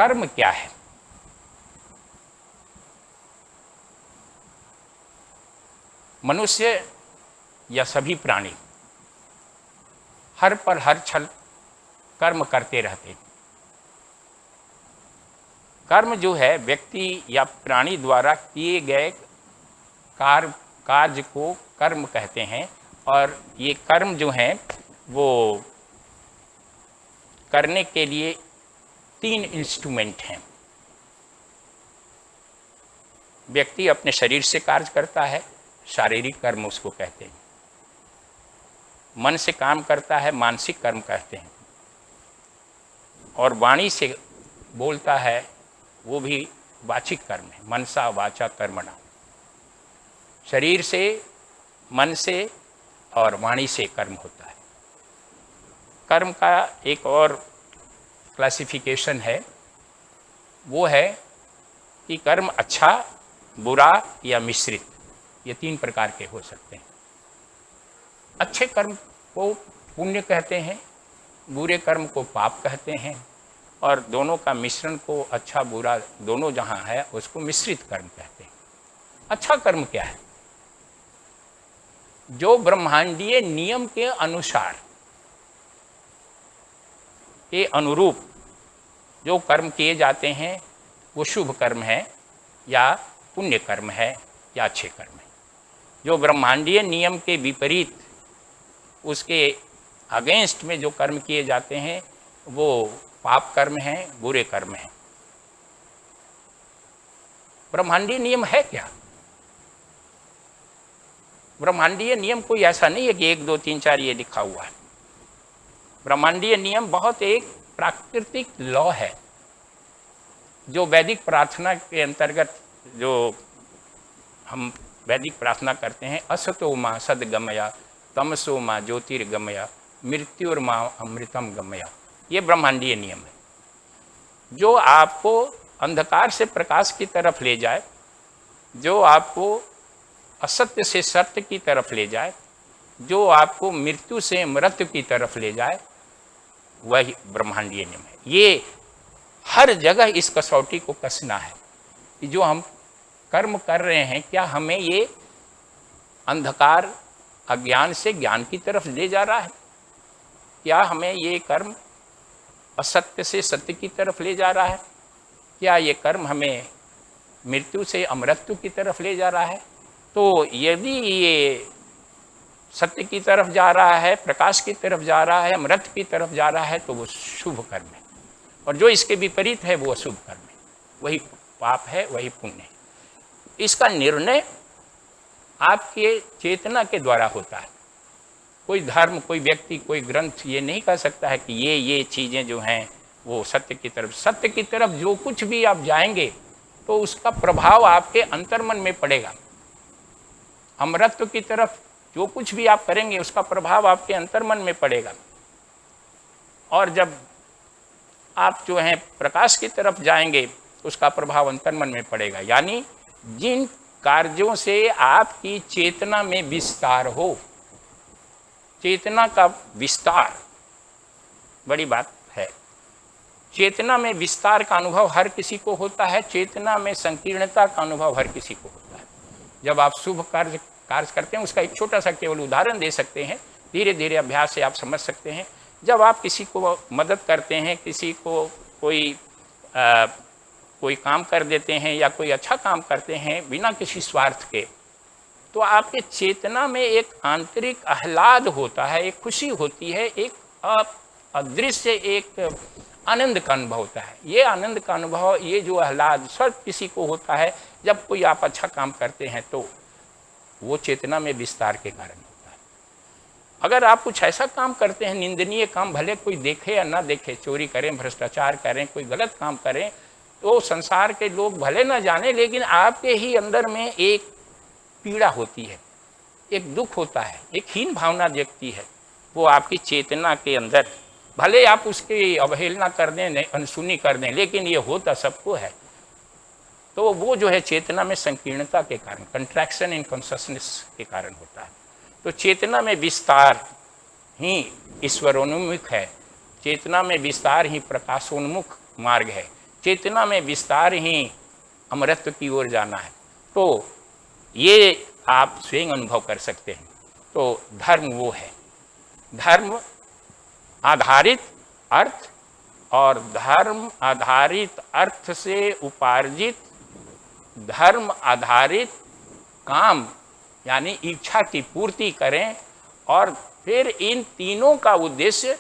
कर्म क्या है? मनुष्य या सभी प्राणी हर पल हर क्षण कर्म करते रहते हैं। कर्म जो है व्यक्ति या प्राणी द्वारा किए गए कार्य को कर्म कहते हैं। और ये कर्म जो हैं वो करने के लिए 3 इंस्ट्रूमेंट हैं। व्यक्ति अपने शरीर से कार्य करता है, शारीरिक कर्म उसको कहते हैं। मन से काम करता है, मानसिक कर्म कहते हैं। और वाणी से बोलता है, वो भी वाचिक कर्म है, मनसा वाचा कर्मणा। शरीर से, मन से और वाणी से कर्म होता है। कर्म का एक और क्लासिफिकेशन है, वो है कि कर्म अच्छा, बुरा या मिश्रित, ये 3 प्रकार के हो सकते हैं। अच्छे कर्म को पुण्य कहते हैं, बुरे कर्म को पाप कहते हैं, और दोनों का मिश्रण को अच्छा बुरा दोनों जहाँ है उसको मिश्रित कर्म कहते हैं। अच्छा कर्म क्या है? जो ब्रह्मांडीय नियम के अनुसार के अनुरूप जो कर्म किए जाते हैं वो शुभ कर्म है या पुण्य कर्म है या अच्छे कर्म है। जो ब्रह्मांडीय नियम के विपरीत, उसके अगेंस्ट में जो कर्म किए जाते हैं वो पाप कर्म हैं, बुरे कर्म हैं। ब्रह्मांडीय नियम है क्या? ब्रह्मांडीय नियम कोई ऐसा नहीं है कि 1 2 3 4 ये लिखा हुआ है। ब्रह्मांडीय नियम बहुत एक प्राकृतिक लॉ है, जो वैदिक प्रार्थना के अंतर्गत जो हम वैदिक प्रार्थना करते हैं, असतो मां सद्गमया, तमसो मां ज्योतिर्गमया, मृत्युर्मां अमृतम गमया, ये ब्रह्मांडीय नियम है। जो आपको अंधकार से प्रकाश की तरफ ले जाए, जो आपको असत्य से सत्य की तरफ ले जाए, जो आपको मृत्यु से मृत्यु की तरफ ले जाए, वही ब्रह्मांडीय नियम है। ये हर जगह इस कसौटी को कसना है कि जो हम कर्म कर रहे हैं, क्या हमें ये अंधकार अज्ञान से ज्ञान की तरफ ले जा रहा है? क्या हमें ये कर्म असत्य से सत्य की तरफ ले जा रहा है? क्या ये कर्म हमें मृत्यु से अमृत्यु की तरफ ले जा रहा है? तो यदि ये सत्य की तरफ जा रहा है, प्रकाश की तरफ जा रहा है, अमृत की तरफ जा रहा है, तो वो शुभ कर्म है। और जो इसके विपरीत है वो अशुभ कर्म है, वही पाप है, वही पुण्य है। इसका निर्णय आपके चेतना के द्वारा होता है। कोई धर्म, कोई व्यक्ति, कोई ग्रंथ ये नहीं कह सकता है कि ये चीज़ें जो हैं वो सत्य की तरफ जो कुछ भी आप जाएंगे तो उसका प्रभाव आपके अंतर्मन में पड़ेगा। अमरत्व की तरफ जो कुछ भी आप करेंगे उसका प्रभाव आपके अंतर्मन में पड़ेगा। और जब आप जो हैं प्रकाश की तरफ जाएंगे उसका प्रभाव अंतर्मन में पड़ेगा। यानी जिन कार्यों से आपकी चेतना में विस्तार हो, चेतना का विस्तार बड़ी बात है। चेतना में विस्तार का अनुभव हर किसी को होता है, चेतना में संकीर्णता का अनुभव हर किसी को होता है। जब आप शुभ कार्य करते हैं, उसका एक छोटा सा केवल उदाहरण दे सकते हैं, धीरे धीरे अभ्यास से आप समझ सकते हैं। जब आप किसी को मदद करते हैं, किसी को कोई काम कर देते हैं या कोई अच्छा काम करते हैं बिना किसी स्वार्थ के, तो आपके चेतना में एक आंतरिक आह्लाद होता है, एक खुशी होती है, एक अदृश्य एक आनंद का अनुभव होता है। ये आनंद का अनुभव, ये जो आह्लाद सब किसी को होता है जब कोई आप अच्छा काम करते हैं, तो वो चेतना में विस्तार के कारण होता है। अगर आप कुछ ऐसा काम करते हैं, निंदनीय काम, भले कोई देखे या ना देखे, चोरी करें, भ्रष्टाचार करें, कोई गलत काम करें, तो संसार के लोग भले ना जाने, लेकिन आपके ही अंदर में एक पीड़ा होती है, एक दुख होता है, एक हीन भावना जगती है। वो आपकी चेतना के अंदर, भले आप उसकी अवहेलना कर दें, अनसुनी कर दें, लेकिन ये होता सबको है। तो वो जो है चेतना में संकीर्णता के कारण, कंट्रैक्शन इन कॉन्शसनेस के कारण होता है। तो चेतना में विस्तार ही ईश्वरोन्मुख है, चेतना में विस्तार ही प्रकाशोन्मुख मार्ग है। चेतना में विस्तार ही अमरत्व की ओर जाना है। तो ये आप स्वयं अनुभव कर सकते हैं। तो धर्म वो है, धर्म आधारित अर्थ और धर्म आधारित अर्थ से उपार्जित धर्म आधारित काम, यानी इच्छा की पूर्ति करें, और फिर इन तीनों का उद्देश्य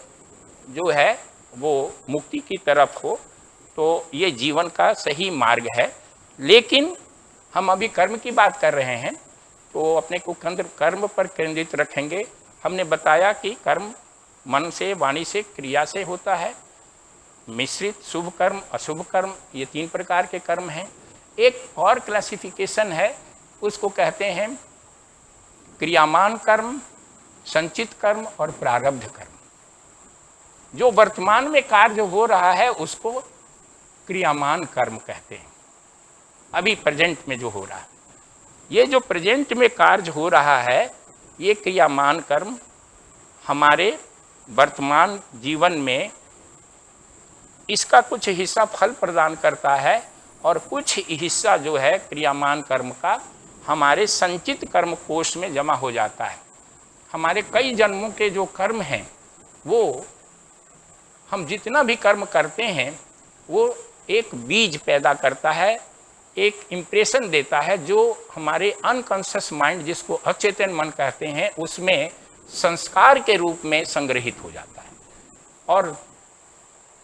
जो है वो मुक्ति की तरफ हो। तो ये जीवन का सही मार्ग है। लेकिन हम अभी कर्म की बात कर रहे हैं, तो अपने को कर्म पर केंद्रित रखेंगे। हमने बताया कि कर्म मन से, वाणी से, क्रिया से होता है। मिश्रित शुभ कर्म, अशुभ कर्म, ये 3 प्रकार के कर्म हैं। एक और क्लासिफिकेशन है, उसको कहते हैं क्रियामान कर्म, संचित कर्म और प्रारब्ध कर्म। जो वर्तमान में कार्य हो रहा है उसको क्रियामान कर्म कहते हैं, अभी प्रेजेंट में जो हो रहा है। ये जो प्रेजेंट में कार्य हो रहा है, ये क्रियामान कर्म हमारे वर्तमान जीवन में इसका कुछ हिस्सा फल प्रदान करता है, और कुछ हिस्सा जो है क्रियामान कर्म का हमारे संचित कर्म कोश में जमा हो जाता है। हमारे कई जन्मों के जो कर्म हैं, वो हम जितना भी कर्म करते हैं वो एक बीज पैदा करता है, एक इम्प्रेशन देता है, जो हमारे अनकॉन्शियस माइंड, जिसको अचेतन मन कहते हैं, उसमें संस्कार के रूप में संग्रहित हो जाता है। और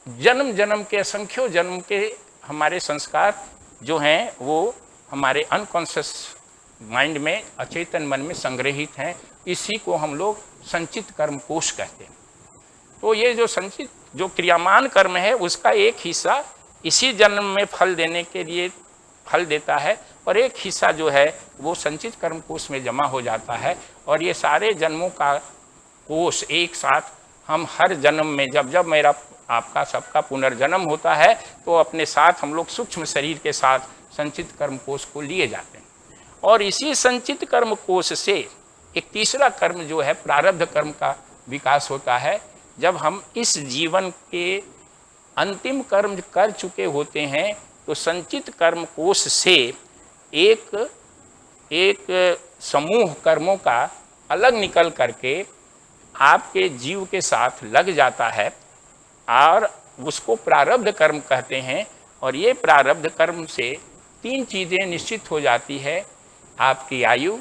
जन्म जन्म के, असंख्यों जन्म के हमारे संस्कार जो हैं वो हमारे अनकॉन्शियस माइंड में, अचेतन मन में संग्रहित हैं। इसी को हम लोग संचित कर्म कोश कहते हैं। तो ये जो संचित, जो क्रियामान कर्म है, उसका एक हिस्सा इसी जन्म में फल देने के लिए फल देता है, और एक हिस्सा जो है वो संचित कर्म कोश में जमा हो जाता है। और ये सारे जन्मों का कोश एक साथ हम हर जन्म में, जब जब मेरा आपका सबका पुनर्जन्म होता है, तो अपने साथ हम लोग सूक्ष्म शरीर के साथ संचित कर्म कोश को लिए जाते हैं। और इसी संचित कर्म कोश से एक तीसरा कर्म जो है प्रारब्ध कर्म का विकास होता है। जब हम इस जीवन के अंतिम कर्म कर चुके होते हैं, तो संचित कर्म कोश से एक समूह कर्मों का अलग निकल करके आपके जीव के साथ लग जाता है, और उसको प्रारब्ध कर्म कहते हैं। और ये प्रारब्ध कर्म से 3 चीज़ें निश्चित हो जाती है, आपकी आयु,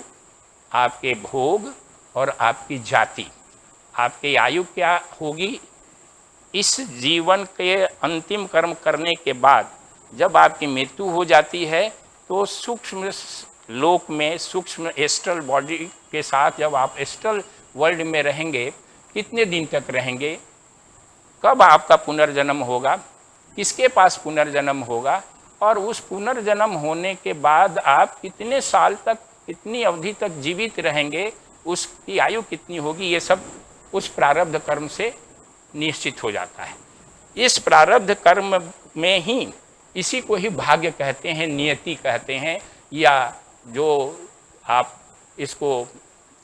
आपके भोग और आपकी जाति। आपकी आयु क्या होगी? इस जीवन के अंतिम कर्म करने के बाद जब आपकी मृत्यु हो जाती है, तो सूक्ष्म लोक में, सूक्ष्म एस्ट्रल बॉडी के साथ जब आप एस्ट्रल वर्ल्ड में रहेंगे, कितने दिन तक रहेंगे, कब आपका पुनर्जन्म होगा, किसके पास पुनर्जन्म होगा, और उस पुनर्जन्म होने के बाद आप कितने साल तक, कितनी अवधि तक जीवित रहेंगे, उसकी आयु कितनी होगी, ये सब उस प्रारब्ध कर्म से निश्चित हो जाता है। इस प्रारब्ध कर्म में ही, इसी को ही भाग्य कहते हैं, नियति कहते हैं, या जो आप इसको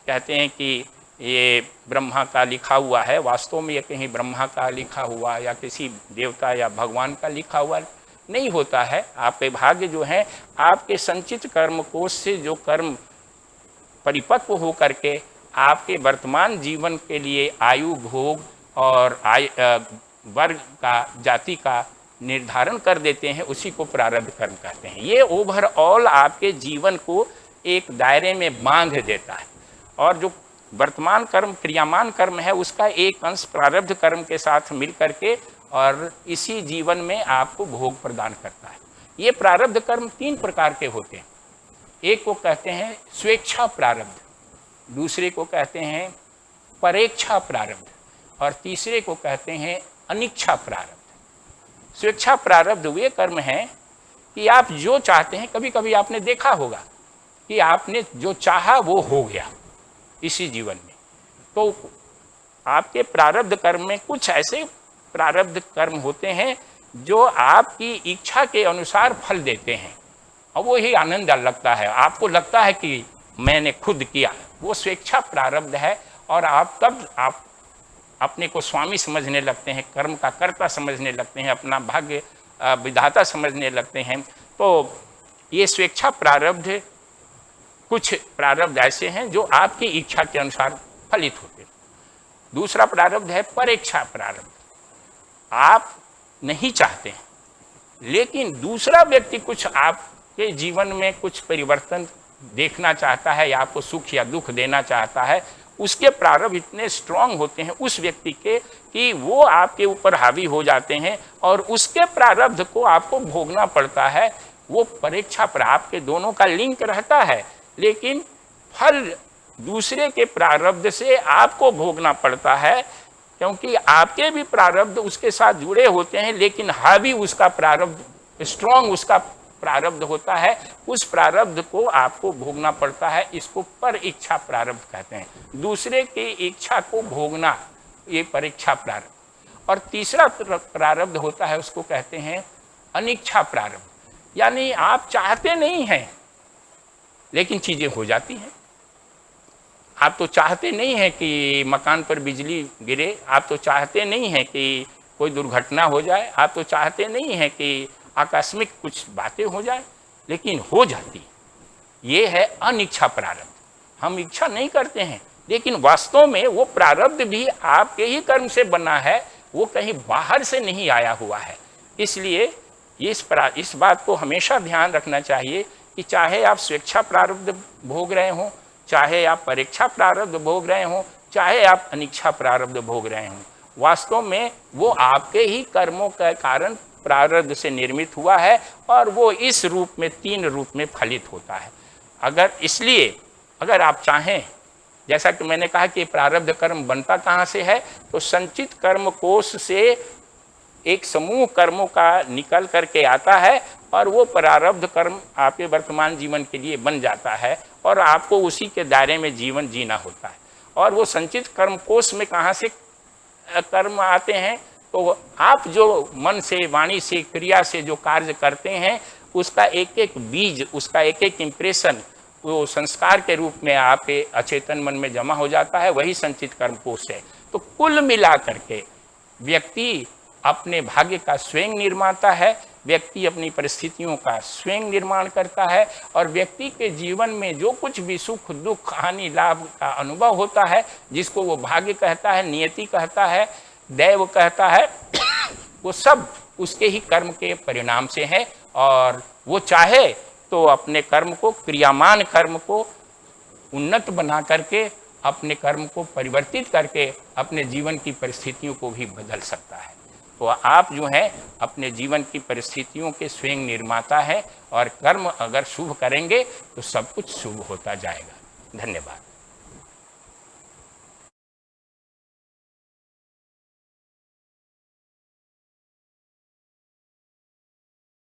कहते हैं कि ये ब्रह्मा का लिखा हुआ है, वास्तव में ये कहीं ब्रह्मा का लिखा हुआ या किसी देवता या भगवान का लिखा हुआ नहीं होता है। आपके भाग्य जो है, आपके संचित कर्म कोश से जो कर्म परिपक्व हो करके आपके वर्तमान जीवन के लिए आयु, भोग और वर्ग का, जाति का निर्धारण कर देते हैं, उसी को प्रारब्ध कर्म कहते हैं। ये ओवरऑल आपके जीवन को एक दायरे में बांध देता है। और जो वर्तमान कर्म, क्रियामान कर्म है, उसका एक अंश प्रारब्ध कर्म के साथ मिल करके और इसी जीवन में आपको भोग प्रदान करता है। ये प्रारब्ध कर्म 3 प्रकार के होते हैं। एक को कहते हैं स्वेच्छा प्रारब्ध, दूसरे को कहते हैं परेच्छा प्रारब्ध, और तीसरे को कहते हैं अनिच्छा प्रारब्ध। स्वेच्छा प्रारब्ध वे कर्म हैं कि आप जो चाहते हैं, कभी कभी आपने देखा होगा कि आपने जो चाहा वो हो गया इसी जीवन में। तो आपके प्रारब्ध कर्म में कुछ ऐसे प्रारब्ध कर्म होते हैं जो आपकी इच्छा के अनुसार फल देते हैं, और वो ही आनंद लगता है, आपको लगता है कि मैंने खुद किया। वो स्वेच्छा प्रारब्ध है, और आप तब आप अपने को स्वामी समझने लगते हैं, कर्म का कर्ता समझने लगते हैं, अपना भाग्य विधाता समझने लगते हैं। तो ये स्वेच्छा प्रारब्ध, कुछ प्रारब्ध ऐसे हैं जो आपकी इच्छा के अनुसार फलित होते हैं। दूसरा प्रारब्ध है परेच्छा प्रारब्ध। आप नहीं चाहते हैं, लेकिन दूसरा व्यक्ति कुछ आपके जीवन में कुछ परिवर्तन देखना चाहता है या आपको सुख या दुख देना चाहता है। उसके प्रारब्ध इतने स्ट्रांग होते हैं उस व्यक्ति के कि वो आपके ऊपर हावी हो जाते हैं और उसके प्रारब्ध को आपको भोगना पड़ता है। वो परीक्षा पर आपके दोनों का लिंक रहता है, लेकिन फल दूसरे के प्रारब्ध से आपको भोगना पड़ता है, क्योंकि आपके भी प्रारब्ध उसके साथ जुड़े होते हैं, लेकिन हावी उसका प्रारब्ध, स्ट्रांग उसका प्रारब्ध होता है। उस प्रारब्ध को आपको भोगना पड़ता है। इसको पर इच्छा प्रारब्ध कहते हैं। दूसरे की इच्छा को भोगना, ये परीक्षा प्रारब्ध। और तीसरा प्रारब्ध होता है, उसको कहते हैं अनिच्छा प्रारब्ध। यानी आप चाहते नहीं हैं, लेकिन चीजें हो जाती हैं। आप तो चाहते नहीं हैं कि मकान पर बिजली गिरे, आप तो चाहते नहीं हैं कि कोई दुर्घटना हो जाए, आप तो चाहते नहीं हैं कि आकस्मिक कुछ बातें हो जाए, लेकिन हो जाती है। ये है अनिच्छा प्रारब्ध। हम इच्छा नहीं करते हैं, लेकिन वास्तव में वो प्रारब्ध भी आपके ही कर्म से बना है, वो कहीं बाहर से नहीं आया हुआ है। इसलिए इस बात को हमेशा ध्यान रखना चाहिए कि चाहे आप स्वेच्छा प्रारब्ध भोग रहे हों, चाहे आप परीक्षा प्रारब्ध भोग रहे हों, चाहे आप अनिच्छा प्रारब्ध भोग रहे हों, वास्तव में वो आपके ही कर्मों के कारण प्रारब्ध से निर्मित हुआ है और वो इस रूप में, 3 रूप में फलित होता है। अगर आप चाहें, जैसा कि मैंने कहा कि प्रारब्ध कर्म बनता कहाँ से है, तो संचित कर्म कोश से एक समूह कर्मों का निकल करके आता है और वो प्रारब्ध कर्म आपके वर्तमान जीवन के लिए बन जाता है और आपको उसी के दायरे में जीवन जीना होता है। और वो संचित कर्म कोश में कहाँ से कर्म आते हैं, तो आप जो मन से, वाणी से, क्रिया से जो कार्य करते हैं, उसका एक एक बीज, उसका एक एक इम्प्रेशन वो संस्कार के रूप में आपके अचेतन मन में जमा हो जाता है। वही संचित कर्म कोश है। तो कुल मिला करके व्यक्ति अपने भाग्य का स्वयं निर्माता है, व्यक्ति अपनी परिस्थितियों का स्वयं निर्माण करता है और व्यक्ति के जीवन में जो कुछ भी सुख दुख हानि लाभ का अनुभव होता है, जिसको वो भाग्य कहता है, नियति कहता है, दैव कहता है, वो सब उसके ही कर्म के परिणाम से है। और वो चाहे तो अपने कर्म को, क्रियामान कर्म को उन्नत बना करके, अपने कर्म को परिवर्तित करके अपने जीवन की परिस्थितियों को भी बदल सकता है। तो आप जो हैं अपने जीवन की परिस्थितियों के स्वयं निर्माता हैं और कर्म अगर शुभ करेंगे तो सब कुछ शुभ होता जाएगा। धन्यवाद।